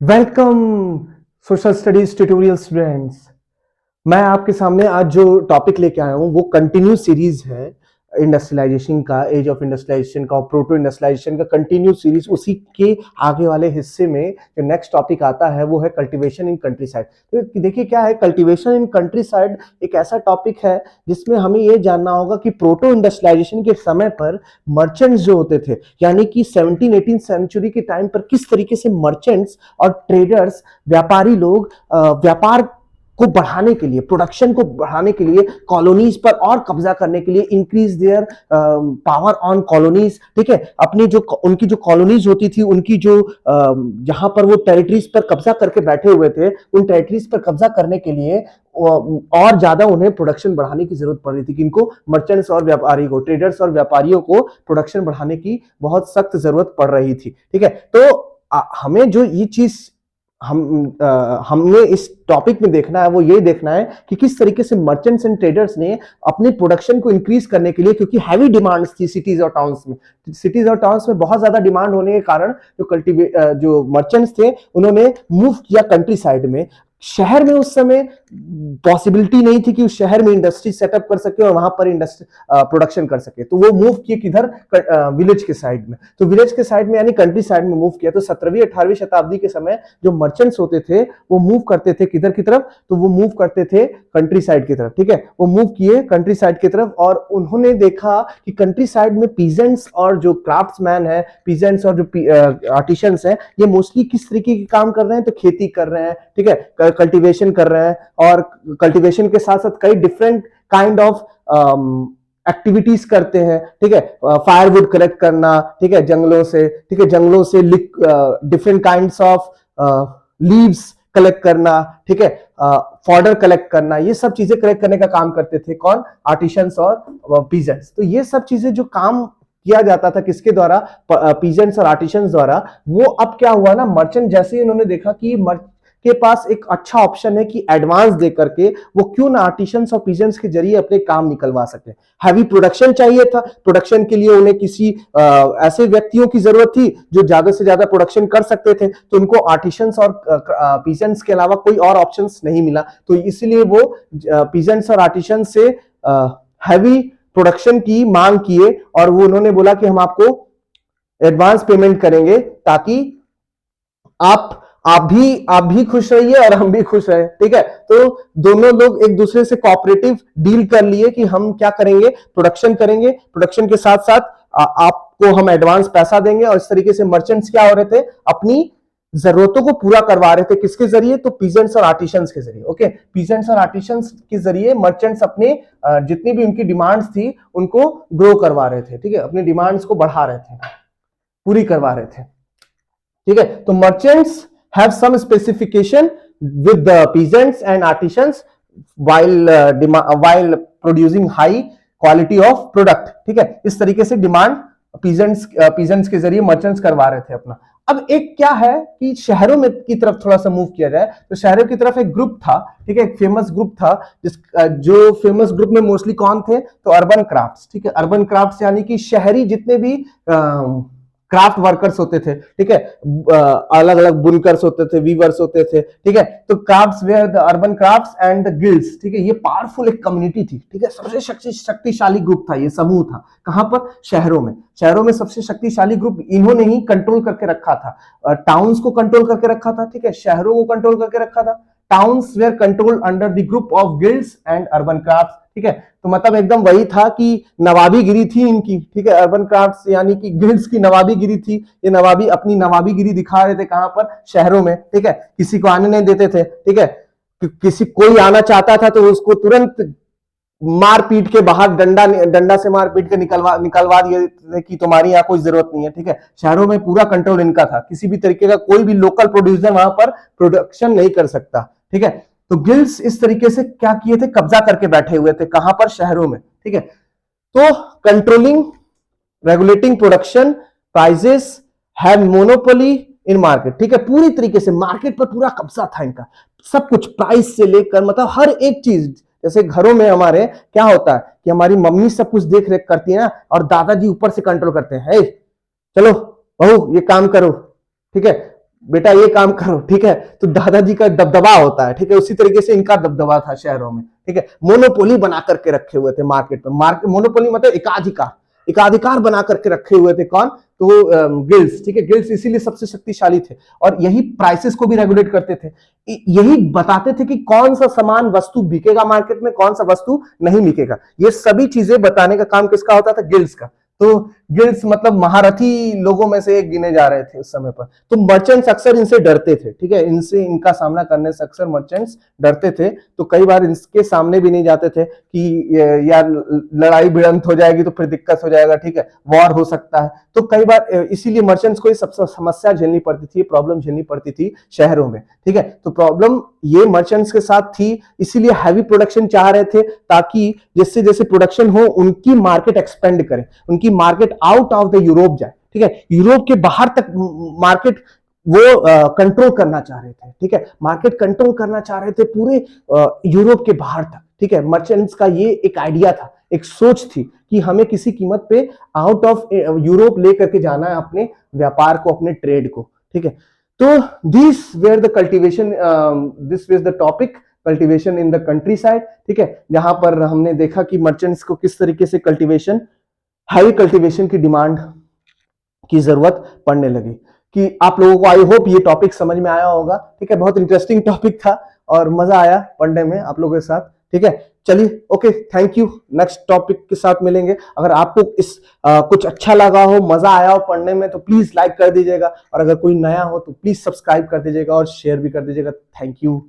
Welcome social studies tutorial students. मैं आपके सामने आज जो टॉपिक लेके आया हूँ वो कंटिन्यू सीरीज है इंडस्ट्रियलाइजेशन का, एज ऑफ इंडस्ट्रियलाइजेशन का और प्रोटो इंडस्ट्रियलाइजेशन का कंटिन्यू सीरीज। उसी के आगे वाले हिस्से में जो नेक्स्ट टॉपिक आता है वो है कल्टीवेशन इन कंट्री साइड। तो देखिए क्या है कल्टीवेशन इन कंट्री साइड, एक ऐसा टॉपिक है जिसमें हमें ये जानना होगा कि प्रोटो इंडस्ट्रियलाइजेशन के समय पर मर्चेंट्स जो होते थे, यानी कि 17-18 सेंचुरी के टाइम पर किस तरीके से मर्चेंट्स और ट्रेडर्स, व्यापारी लोग व्यापार को बढ़ाने के लिए, प्रोडक्शन को बढ़ाने के लिए, कॉलोनीज पर और कब्जा करने के लिए, increase their power on colonies. ठीक है, अपनी जो उनकी जो कॉलोनीज होती थी, उनकी जो जहां पर वो टेरिटरीज पर कब्जा करके बैठे हुए थे, उन टेरिटरीज पर कब्जा करने के लिए और ज्यादा उन्हें प्रोडक्शन बढ़ाने की जरूरत पड़ रही थी। किनको? मर्चेंट्स और व्यापारी को, ट्रेडर्स और व्यापारियों को प्रोडक्शन बढ़ाने की बहुत सख्त जरूरत पड़ रही थी। ठीक है, तो हमें जो ये चीज हमने इस टॉपिक में देखना है वो ये देखना है कि किस तरीके से मर्चेंट्स एंड ट्रेडर्स ने अपनी प्रोडक्शन को इंक्रीज करने के लिए, क्योंकि हैवी डिमांड्स थी सिटीज और टाउन्स में, बहुत ज्यादा डिमांड होने के कारण जो मर्चेंट्स थे उन्होंने मूव किया कंट्री साइड में। शहर में उस समय पॉसिबिलिटी नहीं थी कि उस शहर में इंडस्ट्री सेटअप कर सके और वहां पर इंडस्ट्री प्रोडक्शन कर सके, तो वो मूव किए किधर? विलेज के साइड में। तो विलेज के साइड में यानी कंट्री साइड में मूव किया। तो 17वीं 18वीं शताब्दी के समय जो मर्चेंट्स होते थे वो मूव करते थे किधर की तरफ? तो वो मूव करते थे कंट्री साइड की तरफ। ठीक है, वो मूव किए कंट्री साइड की तरफ और उन्होंने देखा कि कंट्री साइड में पीजेंट्स और जो क्राफ्ट्समैन है, पीजेंट्स और जो आर्टिशंस है, ये मोस्टली किस तरीके के काम कर रहे हैं? तो खेती कर रहे हैं। ठीक है, कल्टीवेशन कर रहे हैं और कल्टीवेशन के साथ साथ कई डिफरेंट काइंड ऑफ एक्टिविटीज करते हैं। ठीक है, फायरवुड कलेक्ट करना, ठीक है, जंगलों से, ठीक है, जंगलों से different kinds of leaves collect करना, ठीक है, फॉडर कलेक्ट करना, ये सब चीजें कलेक्ट करने का काम करते थे कौन? आर्टिशंस और पीजेंट्स। तो ये सब चीजें जो काम किया जाता था किसके द्वारा? पीजेंट्स और आर्टिशंस द्वारा। वो अब क्या हुआ ना, मर्चेंट जैसे ही उन्होंने देखा कि के पास एक अच्छा ऑप्शन है कि एडवांस दे करके वो क्यों ना आर्टिशंस और पीजेंट्स के जरिए अपने काम निकलवा सके। हैवी प्रोडक्शन चाहिए था, प्रोडक्शन के लिए उन्हें किसी ऐसे व्यक्तियों की जरूरत थी जो ज्यादा से ज्यादा प्रोडक्शन कर सकते थे, तो उनको आर्टिशंस और पीजेंट्स के अलावा कोई और ऑप्शंस नहीं मिला। तो इसलिए वो पीजेंट्स और आर्टिशंस से हैवी प्रोडक्शन की मांग किए और वो उन्होंने बोला कि हम आपको एडवांस पेमेंट करेंगे ताकि आप भी खुश रहिए और हम भी खुश रहे। ठीक है, तो दोनों लोग एक दूसरे से कोऑपरेटिव डील कर लिए कि हम क्या करेंगे? प्रोडक्शन करेंगे, प्रोडक्शन के साथ साथ आपको हम एडवांस पैसा देंगे। और इस तरीके से मर्चेंट्स क्या हो रहे थे? अपनी जरूरतों को पूरा करवा रहे थे। किसके जरिए? तो पीजेंट्स और आर्टिशंस के जरिए। ओके, पीजेंट्स और आर्टिशंस के जरिए मर्चेंट्स अपने जितनी भी उनकी डिमांड्स थी उनको ग्रो करवा रहे थे। ठीक है, अपनी डिमांड्स को बढ़ा रहे थे, पूरी करवा रहे थे। ठीक है, तो merchants have some specification with the peasants and artisans while producing high quality of product। ठीक है, इस तरीके से डिमांड पीजेंट्स के जरिए मर्चेंट्स करवा रहे थे अपना। अब एक क्या है कि शहरों में की तरफ थोड़ा सा मूव किया जाए, तो शहरों की तरफ एक ग्रुप था। ठीक है, एक फेमस ग्रुप था जो फेमस ग्रुप में मोस्टली कौन थे? तो अर्बन क्राफ्ट्स। ठीक है, अर्बन क्राफ्ट्स यानी कि शहरी जितने भी क्राफ्ट वर्कर्स होते थे। ठीक है, अलग अलग बुनकर्स होते थे, वीवर्स होते थे। ठीक है, तो crafts were the urban crafts and the guilds. ठीक है, ये पावरफुल एक कम्युनिटी थी। ठीक है, सबसे शक्तिशाली ग्रुप था, ये समूह था। कहां पर? शहरों में। शहरों में सबसे शक्तिशाली ग्रुप इन्होंने ही कंट्रोल करके रखा था। टाउन्स को कंट्रोल करके रखा था। ठीक है, शहरों को कंट्रोल करके रखा था। Towns were controlled under the group of guilds and urban crafts. ठीक है, तो मतलब एकदम वही था कि नवाबीगिरी थी इनकी। ठीक है, अर्बन क्राफ्ट्स यानी कि गिल्ड्स की नवाबीगिरी थी। ये नवाबी अपनी नवाबीगिरी दिखा रहे थे कहां पर? शहरों में। ठीक है, किसी को आने नहीं देते थे। ठीक है, किसी कोई आना चाहता था तो उसको तुरंत मार पीट के बाहर डंडा से मार पीट के निकलवा दिए कि तुम्हारी यहाँ कोई जरूरत नहीं है। ठीक है, शहरों में पूरा कंट्रोल इनका था। किसी भी तरीके का कोई भी लोकल प्रोड्यूसर वहां पर प्रोडक्शन नहीं कर सकता। ठीक है, तो गिल्ड्स इस तरीके से क्या किए थे? कब्जा करके बैठे हुए थे। कहां पर? शहरों में। ठीक है, तो controlling, regulating production, prices, have monopoly in market. ठीक है, पूरी तरीके से मार्केट पर पूरा कब्जा था इनका। सब कुछ प्राइस से लेकर मतलब हर एक चीज। जैसे घरों में हमारे क्या होता है कि हमारी मम्मी सब कुछ देख रेख करती है ना, और दादाजी ऊपर से कंट्रोल करते हैं। चलो बहू ये काम करो। ठीक है, बेटा ये काम करो, ठीक है। तो दादाजी का दबदबा होता है, ठीक है, उसी तरीके से इनका दबदबा था शहरों में, ठीक है। मोनोपोली बना करके रखे हुए थे मार्केट में, मार्केट मोनोपोली मतलब एकाधिकार, एकाधिकार बना करके रखे हुए थे कौन, तो गिल्ड्स, ठीक है। गिल्ड्स इसीलिए सबसे शक्तिशाली थे और यही प्राइसेस को भी रेगुलेट करते थे, यही बताते थे कि कौन सा सामान वस्तु बिकेगा मार्केट में, कौन सा वस्तु नहीं बिकेगा। ये सभी चीजें बताने का काम किसका होता था, गिल्ड्स का। तो गिल्ड्स मतलब महारथी लोगों में से एक गिने जा रहे थे उस समय पर। तो मर्चेंट्स अक्सर इनसे डरते थे, ठीक है, इनसे, इनका सामना करने से अक्सर मर्चेंट्स डरते थे। तो कई बार इसके सामने भी नहीं जाते थे कि यार लड़ाई भिड़ंत हो जाएगी तो फिर दिक्कत हो जाएगा, ठीक है, वॉर हो सकता है। तो कई बार इसीलिए मर्चेंट्स को ये सबसे समस्या झेलनी पड़ती थी, प्रॉब्लम झेलनी पड़ती थी शहरों में, ठीक है। तो प्रॉब्लम ये मर्चेंट्स के साथ थी, इसीलिए हैवी प्रोडक्शन चाह रहे थे, ताकि जैसे जैसे प्रोडक्शन हो उनकी मार्केट एक्सपेंड करे, उनकी market out of the Europe जाए, ठीक है, यूरोप के बाहर तक मार्केट वो कंट्रोल करना चाह रहे थे, ठीक है, मार्केट कंट्रोल करना चाह रहे थे पूरे यूरोप के बाहर तक, ठीक है। मर्चेंट्स का ये एक आइडिया था, एक सोच थी कि हमें किसी कीमत पे आउट ऑफ यूरोप लेकर के जाना है अपने व्यापार को, अपने ट्रेड को, ठीक है। तो this where the cultivation, this where the topic cultivation in the countryside, ठीक है, जहां पर हमने देखा कि मर्चेंट्स को किस तरीके से कल्टीवेशन, हाई कल्टीवेशन की डिमांड की जरूरत पड़ने लगी। कि आप लोगों को आई होप ये टॉपिक समझ में आया होगा, ठीक है, बहुत इंटरेस्टिंग टॉपिक था और मजा आया पढ़ने में आप लोगों के साथ, ठीक है। चलिए, okay, thank you, next topic के साथ मिलेंगे। अगर आपको इस कुछ अच्छा लगा हो, मजा आया हो पढ़ने में, तो प्लीज लाइक कर दीजिएगा, और अगर कोई नया हो तो प्लीज सब्सक्राइब कर दीजिएगा और शेयर भी कर दीजिएगा। Thank you.